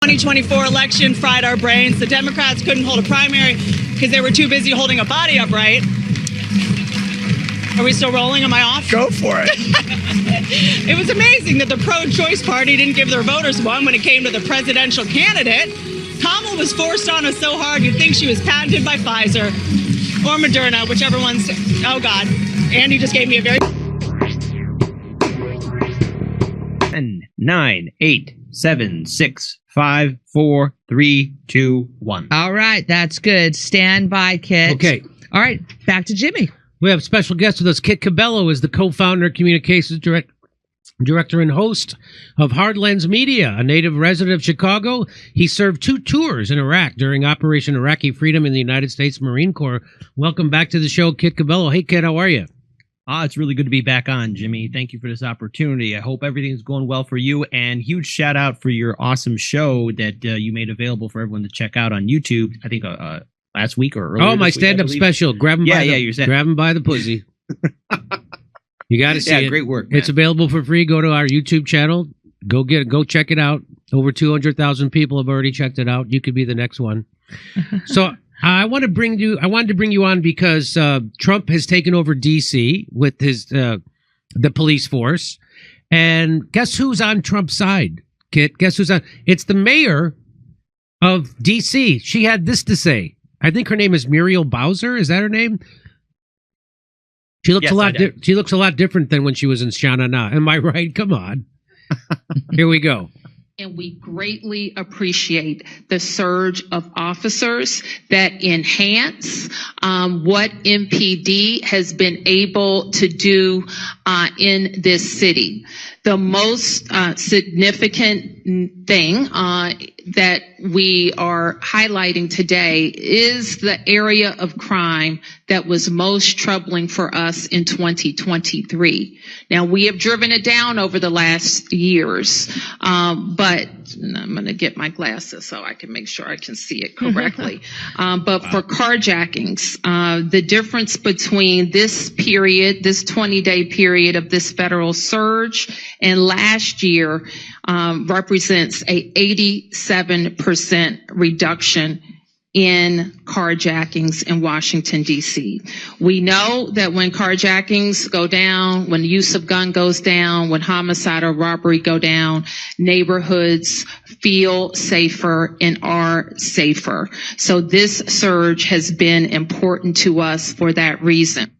2024 election fried our brains. The Democrats couldn't hold a primary because they were too busy holding a body upright. Are we still rolling? Am I off? Go for it. It was amazing that the pro-choice party didn't give their voters one when it came to the presidential candidate. Kamala was forced on us so hard you'd think she was patented by Pfizer or Moderna, whichever one's... Oh, God. Andy just gave me a very... 10, 9, 8, 7, 6, 5, 4, 3, 2, 1. All right, that's good. Stand by, Kit. Okay. All right, back to Jimmy. We have special guest with us. Kit Cabello is the co-founder, communications director and host of Hardlands Media, a native resident of Chicago. He served 2 tours in Iraq during Operation Iraqi Freedom in the United States Marine Corps. Welcome back to the show, Kit Cabello. Hey, Kit, how are you? It's really good to be back on, Jimmy. Thank you for this opportunity. I hope everything's going well for you, and huge shout out for your awesome show that you made available for everyone to check out on YouTube. I think last week or earlier. Oh, my stand-up special. Grab him by the pussy. You got to see it. Great work, man. It's available for free. Go to our YouTube channel. Go check it out. Over 200,000 people have already checked it out. You could be the next one. So I wanted to bring you on because Trump has taken over D.C. with his the police force, and guess who's on Trump's side, Kit? Guess who's on? It's the mayor of D.C. She had this to say. I think her name is Muriel Bowser. Is that her name? She looks she looks a lot different than when she was in Shanana. Am I right? Come on. Here we go. And we greatly appreciate the surge of officers that enhance what MPD has been able to do in this city. The most significant thing that we are highlighting today is the area of crime that was most troubling for us in 2023. Now, we have driven it down over the last years, but I'm going to get my glasses so I can make sure I can see it correctly. But for carjackings, the difference between this period, this 20-day period of this federal surge and last year represents a 87% reduction in carjackings in Washington, D.C. We know that when carjackings go down, when the use of gun goes down, when homicide or robbery go down, neighborhoods feel safer and are safer. So this surge has been important to us for that reason.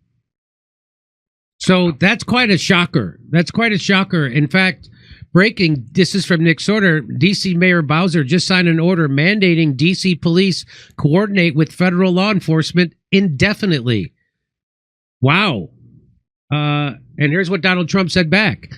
So that's quite a shocker. In fact, breaking, this is from Nick's order, D.C. Mayor Bowser just signed an order mandating D.C. police coordinate with federal law enforcement indefinitely. Wow. And here's what Donald Trump said back.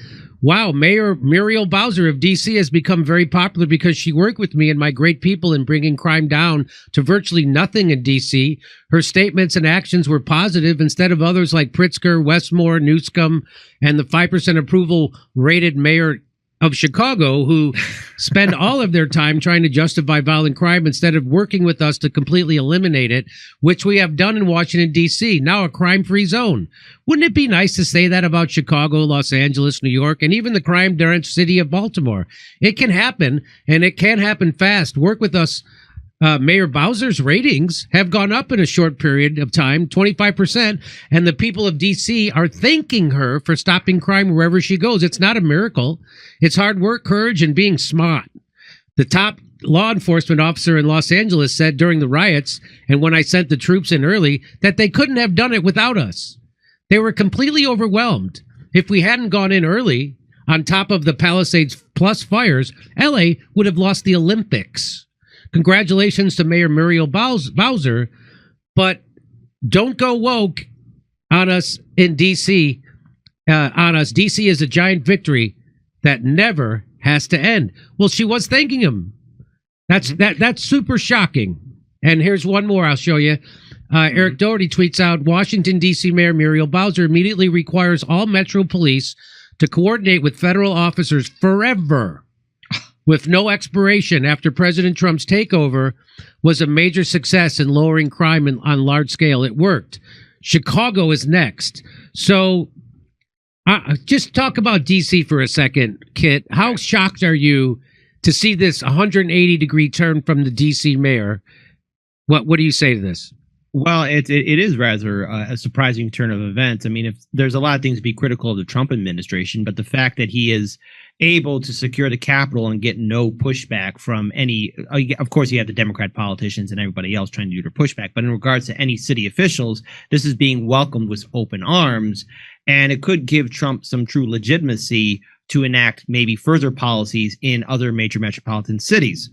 Wow, Mayor Muriel Bowser of D.C. has become very popular because she worked with me and my great people in bringing crime down to virtually nothing in D.C. Her statements and actions were positive instead of others like Pritzker, Westmore, Newscomb, and the 5% approval rated mayor of Chicago who spend all of their time trying to justify violent crime instead of working with us to completely eliminate it, which we have done in Washington, D.C., now a crime-free zone. Wouldn't it be nice to say that about Chicago, Los Angeles, New York, and even the crime-drenched city of Baltimore? It can happen, and it can happen fast. Work with us. Mayor Bowser's ratings have gone up in a short period of time, 25%, and the people of D.C. are thanking her for stopping crime wherever she goes. It's not a miracle. It's hard work, courage, and being smart. The top law enforcement officer in Los Angeles said during the riots, and when I sent the troops in early, that they couldn't have done it without us. They were completely overwhelmed. If we hadn't gone in early, on top of the Palisades Plus fires, L.A. would have lost the Olympics. Congratulations to Mayor Muriel Bowser, but don't go woke on us in D.C. D.C. is a giant victory that never has to end. Well, she was thanking him. That's super shocking. And here's one more I'll show you. Eric Doherty tweets out, Washington, D.C. Mayor Muriel Bowser immediately requires all Metro Police to coordinate with federal officers forever, with no expiration after President Trump's takeover was a major success in lowering crime on large scale. It worked. Chicago is next. So just talk about D.C. for a second, Kit. How shocked are you to see this 180-degree turn from the DC mayor. What do you say to this? Well, it is rather a surprising turn of events. I mean, if there's a lot of things to be critical of the Trump administration, but the fact that he is able to secure the Capitol and get no pushback from any, of course, you have the Democrat politicians and everybody else trying to do their pushback, but in regards to any city officials, this is being welcomed with open arms, and it could give Trump some true legitimacy to enact maybe further policies in other major metropolitan cities.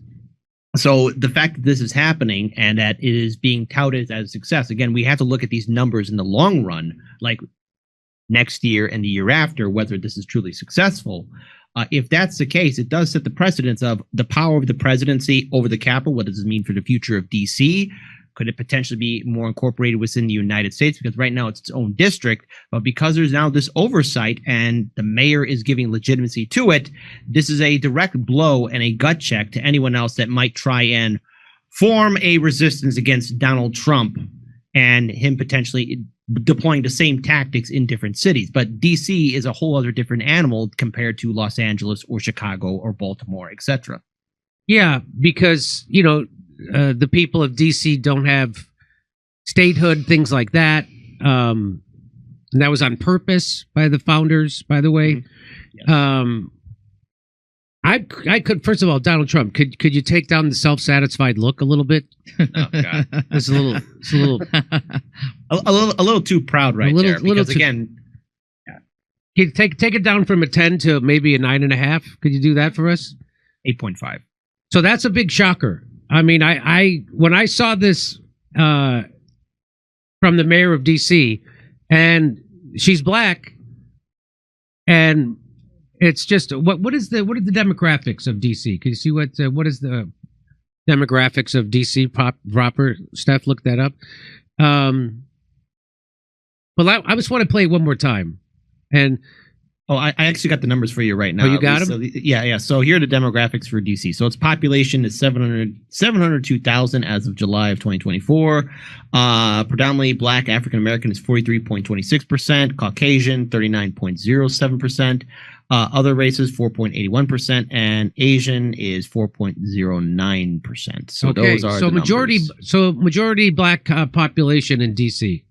So the fact that this is happening and that it is being touted as a success, again, we have to look at these numbers in the long run, like next year and the year after, whether this is truly successful. If that's the case, it does set the precedence of the power of the presidency over the Capitol. What does this mean for the future of D.C.? Could it potentially be more incorporated within the United States? Because right now it's its own district, but because there's now this oversight and the mayor is giving legitimacy to it, this is a direct blow and a gut check to anyone else that might try and form a resistance against Donald Trump and him potentially deploying the same tactics in different cities. But DC is a whole other different animal compared to Los Angeles or Chicago or Baltimore, etc. Yeah, because, the people of DC don't have statehood, things like that. And that was on purpose by the founders, by the way. Yes. I could, first of all, Donald Trump, could you take down the self-satisfied look a little bit? Oh God, It's a little a little too proud right there. Because again, Can you take it down from a 10 to maybe a 9.5? Could you do that for us? 8.5. So that's a big shocker. I mean, I when I saw this from the mayor of DC, and she's black, and it's just what is the demographics of DC? Can you see what is the demographics of DC proper? Steph, look that up. Well, I just want to play it one more time, and. Oh, I actually got the numbers for you right now. Oh, you got them? So yeah. So here are the demographics for DC. So its population is 702,000 as of July of 2024. Predominantly Black African American is 43.26%. Caucasian 39.07%. Other races 4.81%, and Asian is 4.09%. So those are the numbers. Majority Black population in DC.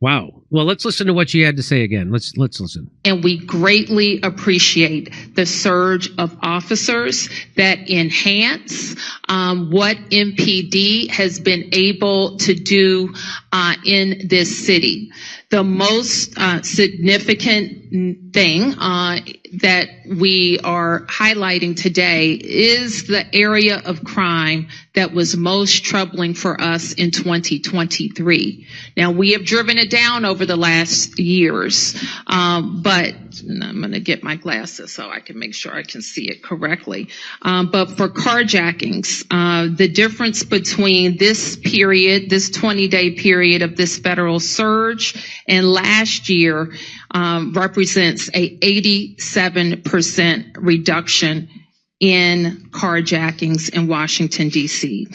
Wow. Well, let's listen to what she had to say again. Let's listen. And we greatly appreciate the surge of officers that enhance what MPD has been able to do in this city. The most significant thing that we are highlighting today is the area of crime that was most troubling for us in 2023. Now, we have driven it down over the last years, but I'm going to get my glasses so I can make sure I can see it correctly. But for carjackings, the difference between this period, this 20-day period of this federal surge and last year represents a 87% reduction in carjackings in Washington, D.C.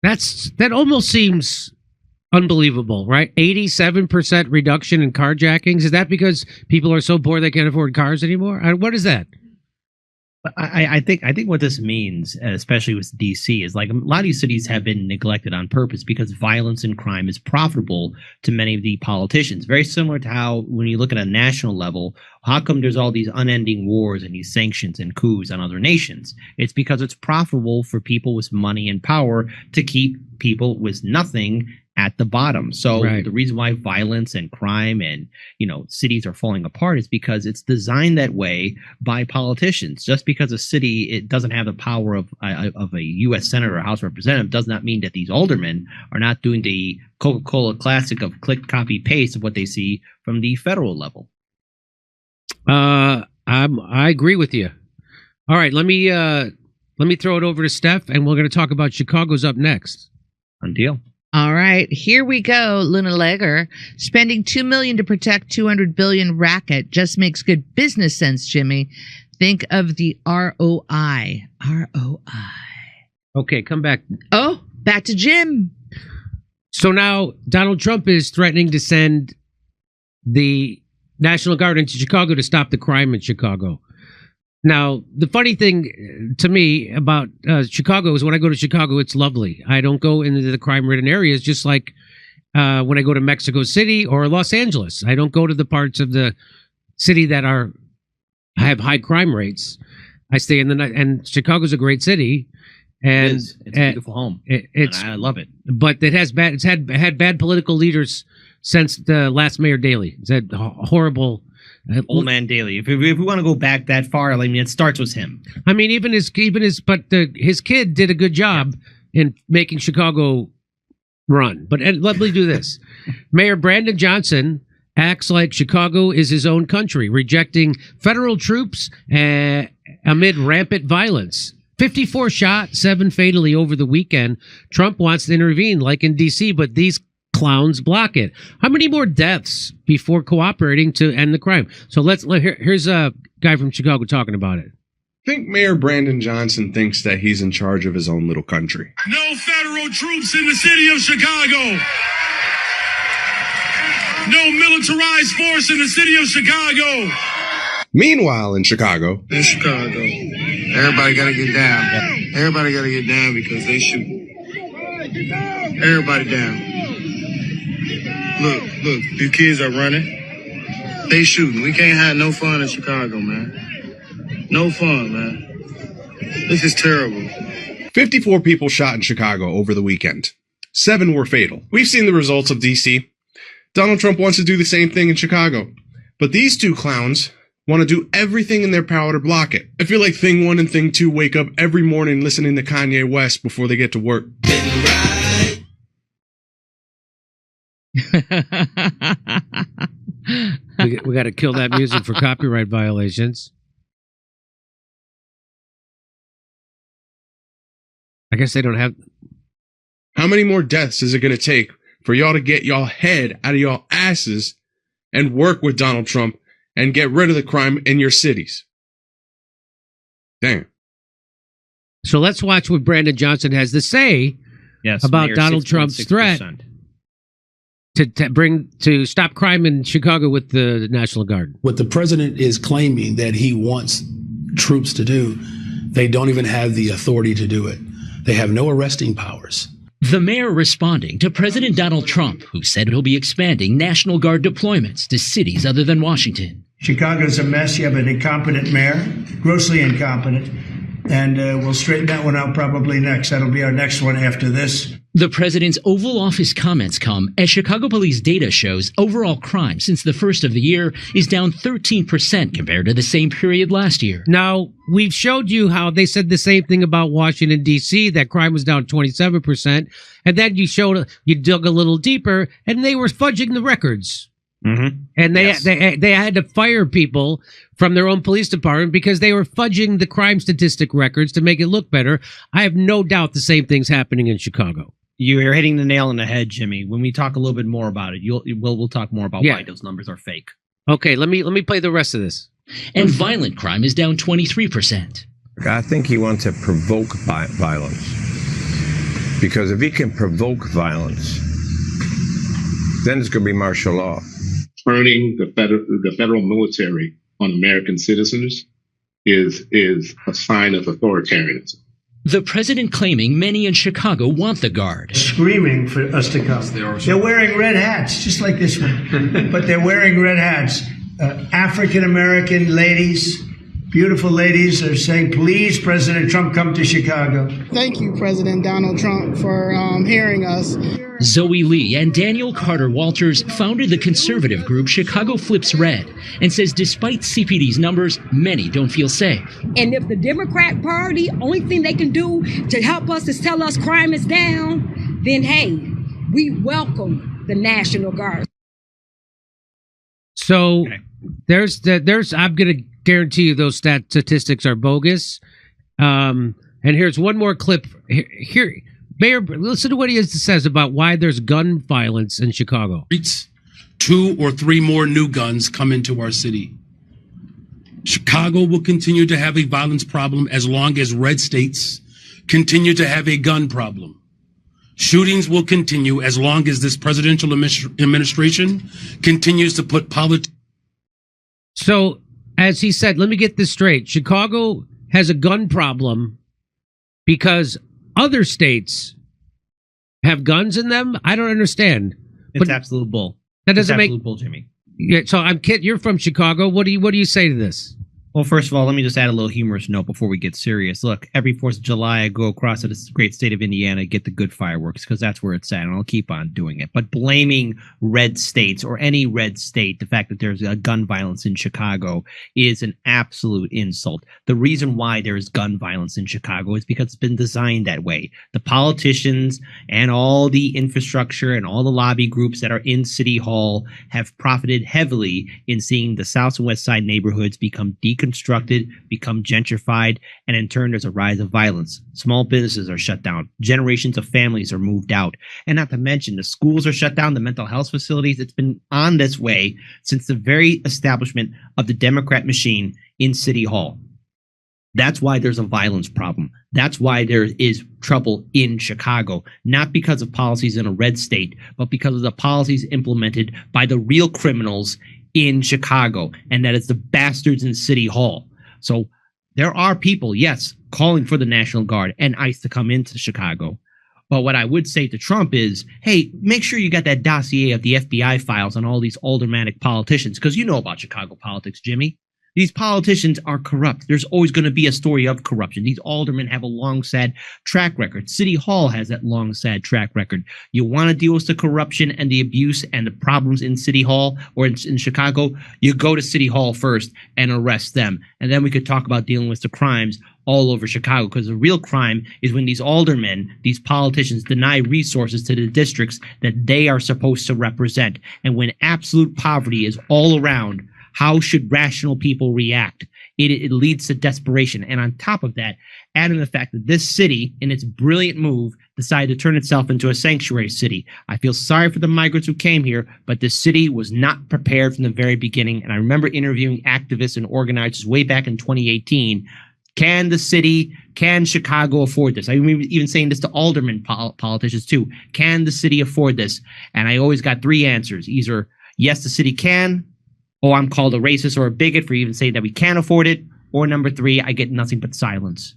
That almost seems unbelievable, right? 87% reduction in carjackings. Is that because people are so poor they can't afford cars anymore? What is that? I think what this means, especially with DC, is like a lot of these cities have been neglected on purpose because violence and crime is profitable to many of the politicians. Very similar to how when you look at a national level, how come there's all these unending wars and these sanctions and coups on other nations? It's because it's profitable for people with money and power to keep people with nothing at the bottom. So right. The reason why violence and crime and, cities are falling apart is because it's designed that way by politicians. Just because a city, it doesn't have the power of a U.S. Senator or House Representative does not mean that these aldermen are not doing the Coca-Cola classic of click, copy, paste of what they see from the federal level. I agree with you. All right, let me throw it over to Steph, and we're going to talk about Chicago's up next. Done deal. All right, here we go. Luna Legger spending $2 million to protect $200 billion racket just makes good business sense, Jimmy. Think of the ROI. ROI. Okay, come back. Oh, back to Jim. So now Donald Trump is threatening to send the National Guard into Chicago to stop the crime in Chicago. Now, the funny thing to me about Chicago is when I go to Chicago, it's lovely. I don't go into the crime-ridden areas, just like when I go to Mexico City or Los Angeles. I don't go to the parts of the city that have high crime rates. I stay in the night, and Chicago's a great city. And it's a beautiful home. I love it. But it's had bad political leaders since the last Mayor Daley. It's had horrible. Old Man Daley. If we want to go back that far, I mean, it starts with him. I mean, his kid did a good job in making Chicago run. But let me do this. Mayor Brandon Johnson acts like Chicago is his own country, rejecting federal troops amid rampant violence. 54 shot, 7 fatally over the weekend. Trump wants to intervene like in D.C., but these clowns block it. How many more deaths before cooperating to end the crime? So here's a guy from Chicago talking about it. I think Mayor Brandon Johnson thinks that he's in charge of his own little country. No federal troops in the city of Chicago. No militarized force in the city of Chicago. Meanwhile, in Chicago, everybody got to get down. Yep. Everybody got to get down because they shoot. Everybody down. Look, these kids are running. They shooting. We can't have no fun in Chicago, man. No fun, man. This is terrible. 54 people shot in Chicago over the weekend. 7 were fatal. We've seen the results of D.C. Donald Trump wants to do the same thing in Chicago. But these two clowns want to do everything in their power to block it. I feel like Thing 1 and Thing 2 wake up every morning listening to Kanye West before they get to work. We got to kill that music for copyright violations. I guess they don't have. How many more deaths is it going to take for y'all to get y'all head out of y'all asses and work with Donald Trump and get rid of the crime in your cities? Damn. So let's watch what Brandon Johnson has to say about Mayor, Donald Trump's threat to stop crime in Chicago with the National Guard. What the president is claiming that he wants troops to do, they don't even have the authority to do it. They have no arresting powers. The mayor responding to President Donald Trump, who said he'll be expanding National Guard deployments to cities other than Washington. Chicago's a mess. You have an incompetent mayor, grossly incompetent, and we'll straighten that one out probably next. That'll be our next one after this. The president's Oval Office comments come as Chicago police data shows overall crime since the first of the year is down 13% compared to the same period last year. Now, we've showed you how they said the same thing about Washington, D.C., that crime was down 27%. And then you dug a little deeper, and they were fudging the records. Mm-hmm. And they had to fire people from their own police department because they were fudging the crime statistic records to make it look better. I have no doubt the same thing's happening in Chicago. You're hitting the nail on the head, Jimmy. When we talk a little bit more about it, we'll talk more about why those numbers are fake. Okay, let me play the rest of this. And violent crime is down 23%. I think he wants to provoke violence. Because if he can provoke violence, then it's going to be martial law. Turning the federal military on American citizens is a sign of authoritarianism. The president claiming many in Chicago want the Guard. Screaming for us to come. They're wearing red hats, just like this one. But they're wearing red hats. African-American ladies, beautiful ladies, are saying, please, President Trump, come to Chicago. Thank you, President Donald Trump, for hearing us. Zoe Lee and Daniel Carter Walters founded the conservative group Chicago Flips Red and says despite CPD's numbers, many don't feel safe. And if the Democrat Party, only thing they can do to help us is tell us crime is down, then hey, we welcome the National Guard. So there's I'm going to guarantee you those statistics are bogus. And here's one more clip. Here, Mayor, listen to what he says about why there's gun violence in Chicago. 2 or 3 more new guns come into our city. Chicago will continue to have a violence problem as long as red states continue to have a gun problem. Shootings will continue as long as this presidential administration continues to put politics. So, as he said, let me get this straight. Chicago has a gun problem because other states have guns in them? I don't understand. It's absolute bull. That doesn't make absolute bull, Jimmy. Yeah, so I'm Kit, you're from Chicago. What do you say to this? Well, first of all, let me just add a little humorous note before we get serious. Look, every 4th of July, I go across to this great state of Indiana, get the good fireworks, because that's where it's at, and I'll keep on doing it. But blaming red states or any red state, the fact that there's a gun violence in Chicago is an absolute insult. The reason why there is gun violence in Chicago is because it's been designed that way. The politicians and all the infrastructure and all the lobby groups that are in City Hall have profited heavily in seeing the South and West Side neighborhoods become deconstructed, become gentrified, and in turn there's a rise of violence. Small businesses are shut down. Generations of families are moved out. And not to mention the schools are shut down, the mental health facilities. It's been on this way since the very establishment of the Democrat machine in City Hall. That's why there's a violence problem. That's why there is trouble in Chicago, not because of policies in a red state, but because of the policies implemented by the real criminals in Chicago, and that it's the bastards in City Hall. So there are people, yes, calling for the National Guard and ICE to come into Chicago. But what I would say to Trump is, hey, make sure you got that dossier of the FBI files on all these aldermanic politicians, because you know about Chicago politics, Jimmy. These politicians are corrupt. There's always going to be a story of corruption. These aldermen have a long, sad track record. City Hall has that long, sad track record. You want to deal with the corruption and the abuse and the problems in City Hall or in Chicago, you go to City Hall first and arrest them. And then we could talk about dealing with the crimes all over Chicago, because the real crime is when these aldermen, these politicians, deny resources to the districts that they are supposed to represent. And when absolute poverty is all around, how should rational people react? It leads to desperation. And on top of that, add in the fact that this city, in its brilliant move, decided to turn itself into a sanctuary city. I feel sorry for the migrants who came here, but this city was not prepared from the very beginning. And I remember interviewing activists and organizers way back in 2018. Can Chicago afford this? I remember even saying this to aldermen politicians too. Can the city afford this? And I always got three answers. Either yes, the city can, or I'm called a racist or a bigot for even saying that we can't afford it, or number three, I get nothing but silence.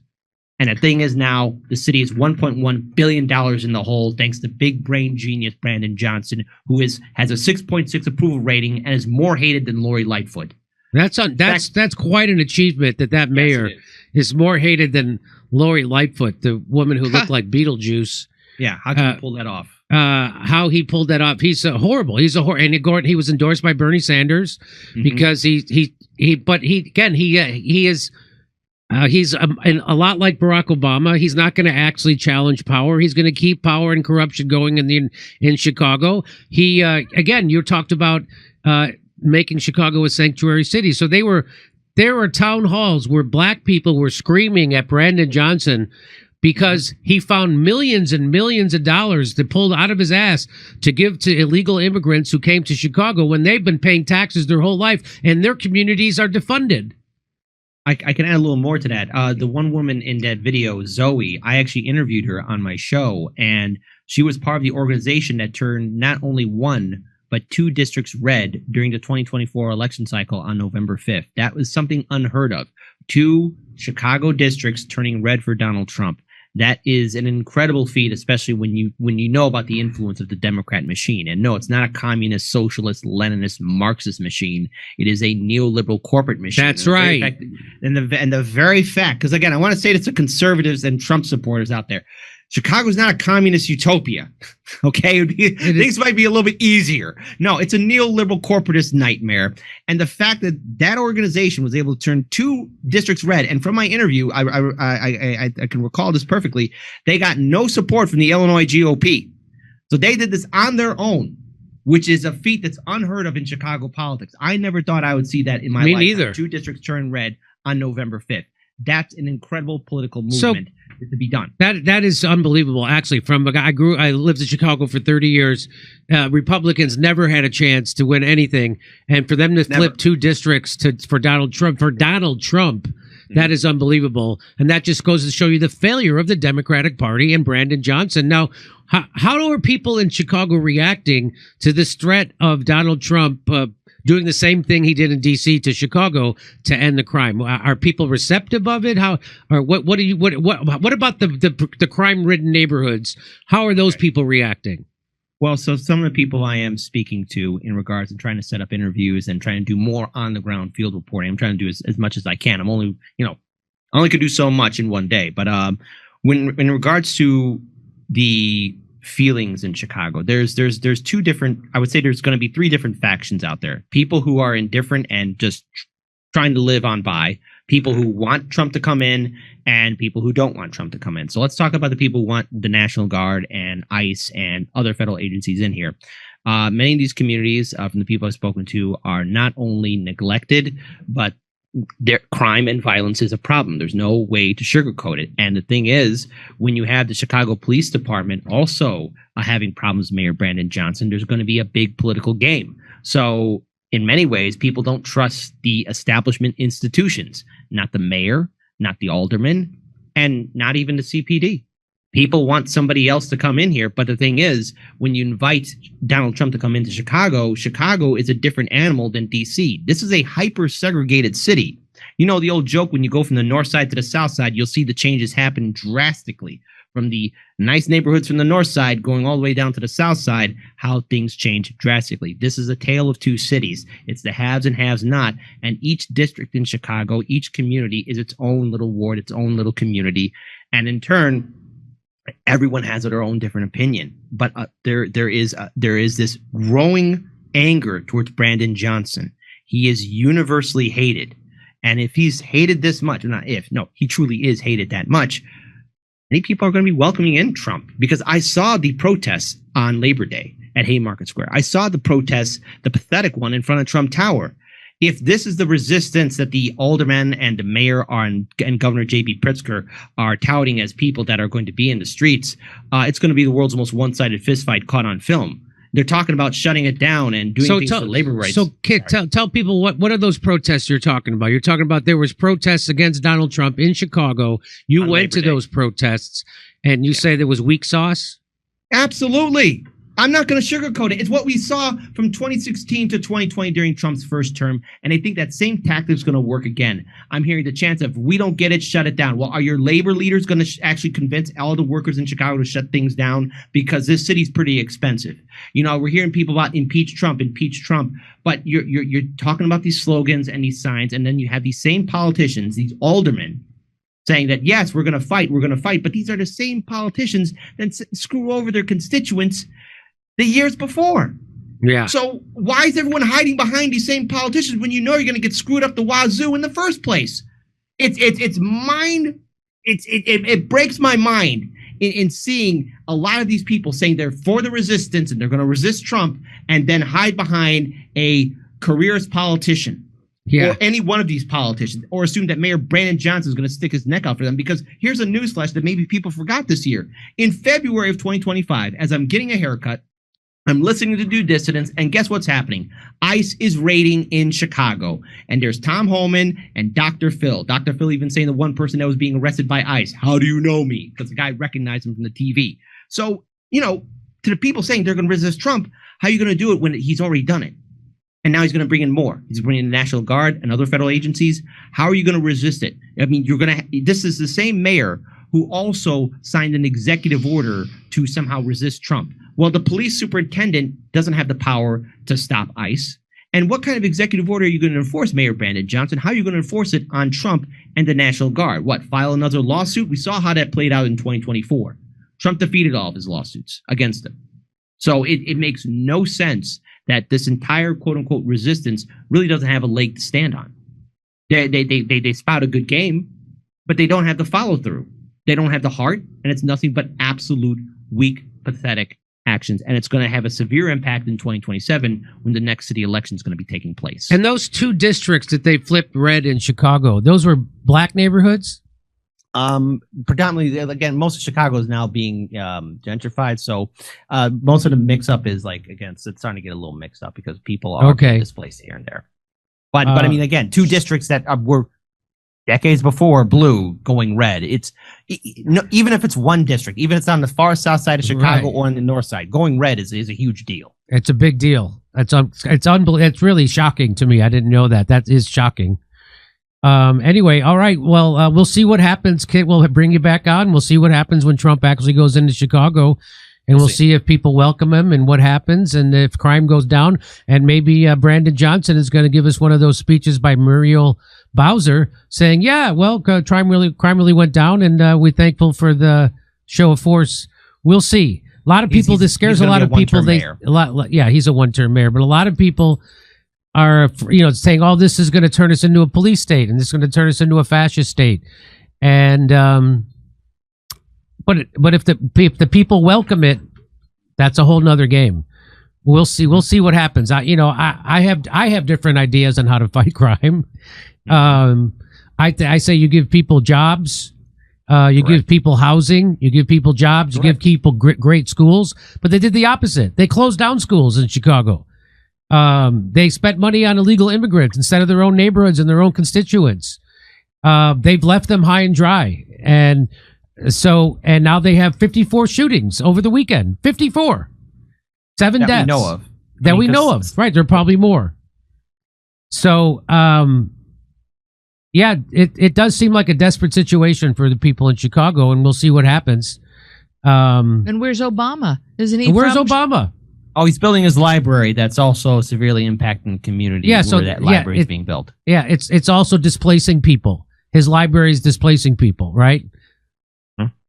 And the thing is now, the city is $1.1 billion in the hole thanks to big brain genius Brandon Johnson, who has a 6.6 approval rating and is more hated than Lori Lightfoot. That's quite an achievement that mayor is more hated than Lori Lightfoot, the woman who looked like Beetlejuice. Yeah, how can you pull that off? How he pulled that off? He's horrible. He's a and he was endorsed by Bernie Sanders because he's a lot like Barack Obama. He's not going to actually challenge power. He's going to keep power and corruption going in Chicago. He again, you talked about making Chicago a sanctuary city. So there were town halls where black people were screaming at Brandon Johnson because he found millions and millions of dollars that pulled out of his ass to give to illegal immigrants who came to Chicago when they've been paying taxes their whole life and their communities are defunded. I can add a little more to that. The one woman in that video, Zoe, I actually interviewed her on my show, and she was part of the organization that turned not only one, but two districts red during the 2024 election cycle on November 5th. That was something unheard of. Two Chicago districts turning red for Donald Trump. That is an incredible feat, especially when you know about the influence of the Democrat machine. And no, it's not a communist, socialist, Leninist, Marxist machine. It is a neoliberal corporate machine. That's right. And the very fact, because again, I want to say this to conservatives and Trump supporters out there. Chicago's not a communist utopia, okay? Things might be a little bit easier. No, it's a neoliberal corporatist nightmare. And the fact that that organization was able to turn two districts red, and from my interview, I can recall this perfectly, they got no support from the Illinois GOP. So they did this on their own, which is a feat that's unheard of in Chicago politics. I never thought I would see that in my life. Me neither. Two districts turn red on November 5th. That's an incredible political movement to be done. That is unbelievable. Actually, I lived in Chicago for 30 years. Republicans never had a chance to win anything, and for them to flip two districts for Donald Trump, that is unbelievable. And that just goes to show you the failure of the Democratic Party and Brandon Johnson. Now, how are people in Chicago reacting to this threat of Donald Trump doing the same thing he did in D.C. to Chicago to end the crime. Are people receptive of it? How or what about the crime-ridden neighborhoods? How are those people reacting? Well, so some of the people I am speaking to in regards to trying to set up interviews and trying to do more on the ground field reporting, I'm trying to do as much as I can. I'm only, I only could do so much in one day. But when in regards to the feelings in Chicago, there's two different, I would say there's going to be three different factions out there. People who are indifferent and just trying to live on by, people who want Trump to come in, and people who don't want Trump to come in. So let's talk about the people who want the National Guard and ICE and other federal agencies in here. Many of these communities, from the people I've spoken to, are not only neglected, but their crime and violence is a problem. There's no way to sugarcoat it. And the thing is, when you have the Chicago Police Department also having problems with Mayor Brandon Johnson, there's going to be a big political game. So in many ways, people don't trust the establishment institutions, not the mayor, not the alderman, and not even the CPD. People want somebody else to come in here. But the thing is, when you invite Donald Trump to come into Chicago, Chicago is a different animal than DC. This is a hyper-segregated city. You know the old joke, when you go from the north side to the south side, you'll see the changes happen drastically. From the nice neighborhoods from the north side going all the way down to the south side, how things change drastically. This is a tale of two cities. It's the haves and haves not. And each district in Chicago, each community is its own little ward, its own little community. And in turn, everyone has their own different opinion. But there is this growing anger towards Brandon Johnson. He is universally hated. And if he's hated this much, he truly is hated that much, many people are going to be welcoming in Trump, because I saw the protests on Labor Day at Haymarket Square. I saw the protests, the pathetic one in front of Trump Tower. If this is the resistance that the alderman and the mayor and Governor J.B. Pritzker are touting as people that are going to be in the streets, it's going to be the world's most one-sided fistfight caught on film. They're talking about shutting it down and doing things for labor rights. So, Kit, tell people what are those protests you're talking about? You're talking about there was protests against Donald Trump in Chicago. You went to those protests, and you say there was weak sauce? Absolutely. I'm not going to sugarcoat it. It's what we saw from 2016 to 2020 during Trump's first term, and I think that same tactic is going to work again. I'm hearing the chance of, we don't get it, shut it down. Well, are your labor leaders going to actually convince all the workers in Chicago to shut things down? Because this city's pretty expensive. We're hearing people about impeach Trump, but you're talking about these slogans and these signs, and then you have these same politicians, these aldermen, saying that, yes, we're going to fight, but these are the same politicians that screw over their constituents the years before. Yeah. So why is everyone hiding behind these same politicians when you know you're going to get screwed up the wazoo in the first place? It breaks my mind in seeing a lot of these people saying they're for the resistance and they're going to resist Trump, and then hide behind a careerist politician. Yeah. Or any one of these politicians, or assume that Mayor Brandon Johnson is going to stick his neck out for them. Because here's a newsflash that maybe people forgot this year. In February of 2025, as I'm getting a haircut, I'm listening to Due Dissidents, and guess what's happening? ICE is raiding in Chicago, and there's Tom Homan and Dr. Phil. Dr. Phil even saying the one person that was being arrested by ICE. How do you know me? Because the guy recognized him from the TV. So, to the people saying they're going to resist Trump, how are you going to do it when he's already done it? And now he's going to bring in more. He's bringing in the National Guard and other federal agencies. How are you going to resist it? I mean, this is the same mayor who also signed an executive order to somehow resist Trump. Well, the police superintendent doesn't have the power to stop ICE. And what kind of executive order are you going to enforce, Mayor Brandon Johnson? How are you going to enforce it on Trump and the National Guard? What, file another lawsuit? We saw how that played out in 2024. Trump defeated all of his lawsuits against him. So it makes no sense that this entire quote-unquote resistance really doesn't have a leg to stand on. They spout a good game, but they don't have the follow-through. They don't have the heart, and it's nothing but absolute weak, pathetic actions. And it's going to have a severe impact in 2027 when the next city election is going to be taking place. And those two districts that they flipped red in Chicago, those were black neighborhoods? Predominantly, again, most of Chicago is now being gentrified. So most of the mix-up is it's starting to get a little mixed up because people are displaced here and there. But I mean, again, two districts that were decades before blue going red. Even if it's one district, even if it's on the far south side of Chicago or on the north side, going red is a huge deal. It's a big deal. It's unbelievable. It's really shocking to me. I didn't know that. That is shocking. Anyway, all right. Well, we'll see what happens. Kit, we'll bring you back on. We'll see what happens when Trump actually goes into Chicago, and we'll see if people welcome him and what happens, and if crime goes down. And maybe Brandon Johnson is going to give us one of those speeches by Muriel Bowser saying, "Yeah, well, crime really went down, and we're thankful for the show of force." We'll see. A lot of people. This scares a lot of people. He's a one-term mayor, but a lot of people are, saying, "Oh, this is going to turn us into a police state, and this is going to turn us into a fascist state." And but if the people welcome it, that's a whole nother game. We'll see. We'll see what happens. I have different ideas on how to fight crime. I say you give people jobs. You give people housing, you give people jobs, you give people great schools, but they did the opposite. They closed down schools in Chicago. They spent money on illegal immigrants instead of their own neighborhoods and their own constituents. They've left them high and dry. And now they have 54 shootings over the weekend. 54. 7 deaths. That we know of. Right. There are probably more. So, yeah, it does seem like a desperate situation for the people in Chicago, and we'll see what happens. And where's Obama? Isn't he? Where's Obama? Oh, he's building his library. That's also severely impacting the community where that library is being built. Yeah, it's also displacing people. His library is displacing people, right?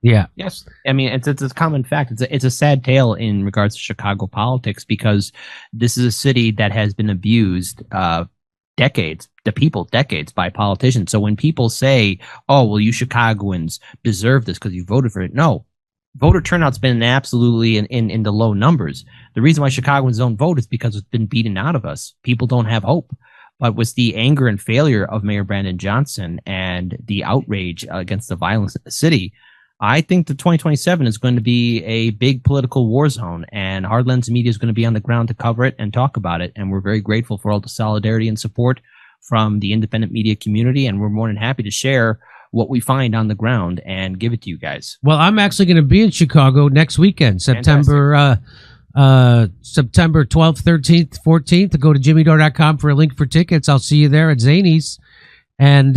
Yeah. Yes. I mean, it's a common fact. It's a sad tale in regards to Chicago politics, because this is a city that has been abused decades by politicians. So when people say, "Oh, well, you Chicagoans deserve this because you voted for it," no. Voter turnout's been absolutely in the low numbers. The reason why Chicagoans don't vote is because it's been beaten out of us. People don't have hope. But with the anger and failure of Mayor Brandon Johnson and the outrage against the violence in the city, I think that 2027 is going to be a big political war zone, and Hardlens Media is going to be on the ground to cover it and talk about it. And we're very grateful for all the solidarity and support from the independent media community, and we're more than happy to share what we find on the ground and give it to you guys. Well, I'm actually going to be in Chicago next weekend, September 12th, 13th, 14th. Go to jimmydore.com for a link for tickets. I'll see you there at Zany's. And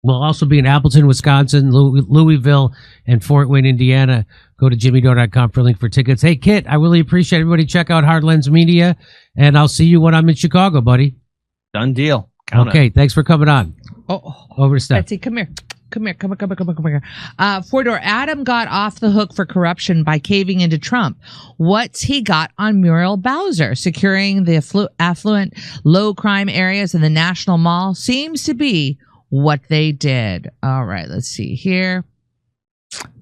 we'll also be in Appleton, Wisconsin, Louisville, and Fort Wayne, Indiana. Go to jimmydore.com for a link for tickets. Hey, Kit, I really appreciate everybody. Check out Hardlens Media, and I'll see you when I'm in Chicago, buddy. Done deal. Okay, thanks for coming on. Over to Steph. Betsy, come here. Come here. Four-door Adam got off the hook for corruption by caving into Trump. What's he got on Muriel Bowser? Securing the affluent, low-crime areas in the National Mall seems to be what they did. All right, let's see here.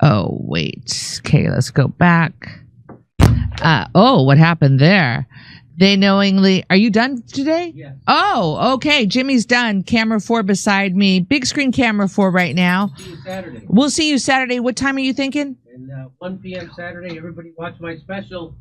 Oh, wait. Okay, let's go back. What happened there? They knowingly... Are you done today? Yes. Oh, okay. Jimmy's done. Camera 4 beside me. Big screen camera 4 right now. See you Saturday. We'll see you Saturday. What time are you thinking? And 1 p.m. Saturday. Everybody watch my special.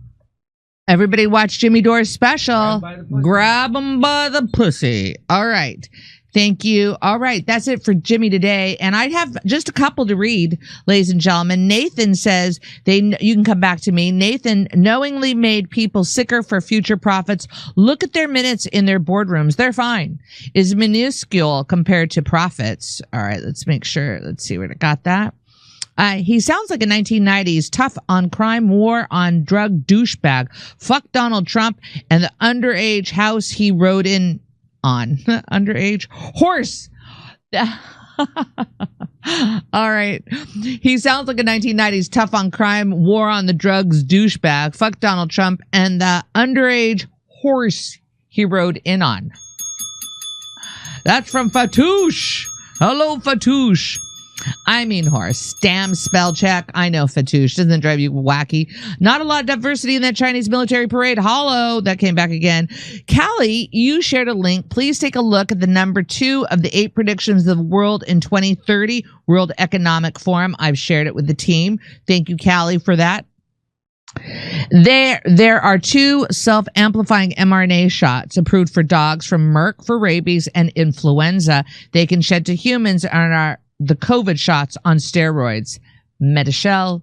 Everybody watch Jimmy Dore's special. Grab 'em by the pussy. All right. Thank you. All right. That's it for Jimmy today. And I have just a couple to read, ladies and gentlemen. Nathan says you can come back to me. Nathan knowingly made people sicker for future profits. Look at their minutes in their boardrooms. They're fine. Is minuscule compared to profits. All right. Let's make sure. Let's see where I got that. He sounds like a 1990s tough on crime, war on drug douchebag. Fuck Donald Trump and the underage house he rode in on. Underage horse. All right. He sounds like a 1990s tough on crime, war on the drugs douchebag. Fuck Donald Trump and the underage horse he rode in on. That's from Fatouche. Hello, Fatouche. I mean horse. Damn spell check. I know, Fatouche. Doesn't that drive you wacky? Not a lot of diversity in that Chinese military parade. Hollow. That came back again. Callie, you shared a link. Please take a look at the number 2 of the 8 predictions of the world in 2030 World Economic Forum. I've shared it with the team. Thank you, Callie, for that. There are 2 self-amplifying mRNA shots approved for dogs from Merck for rabies and influenza. They can shed to humans and are the COVID shots on steroids. Metashell.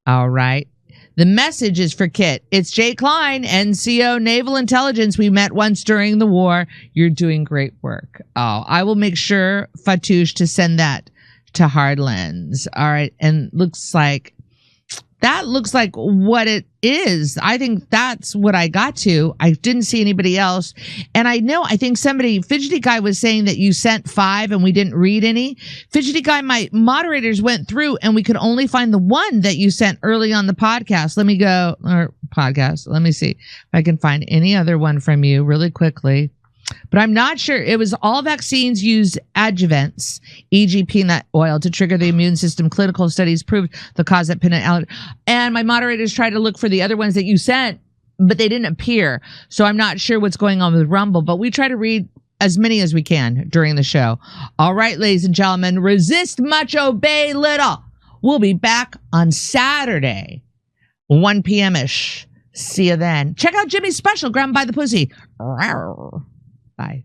All right. The message is for Kit. It's Jay Klein, NCO Naval Intelligence. We met once during the war. You're doing great work. Oh, I will make sure, Fatouche, to send that to Hardlands. All right. And that looks like what it is. I think that's what I got to. I didn't see anybody else. And I think Fidgety Guy was saying that you sent 5 and we didn't read any. Fidgety Guy, my moderators went through and we could only find the one that you sent early on the podcast. Let me see if I can find any other one from you really quickly. But I'm not sure. It was all vaccines use adjuvants, e.g. peanut oil, to trigger the immune system. Clinical studies proved the cause that peanut allergy. And my moderators tried to look for the other ones that you sent, but they didn't appear. So I'm not sure what's going on with Rumble, but we try to read as many as we can during the show. All right, ladies and gentlemen, resist much, obey little. We'll be back on Saturday, 1 p.m.-ish. See you then. Check out Jimmy's special, Grab 'em by the Pussy. Bye.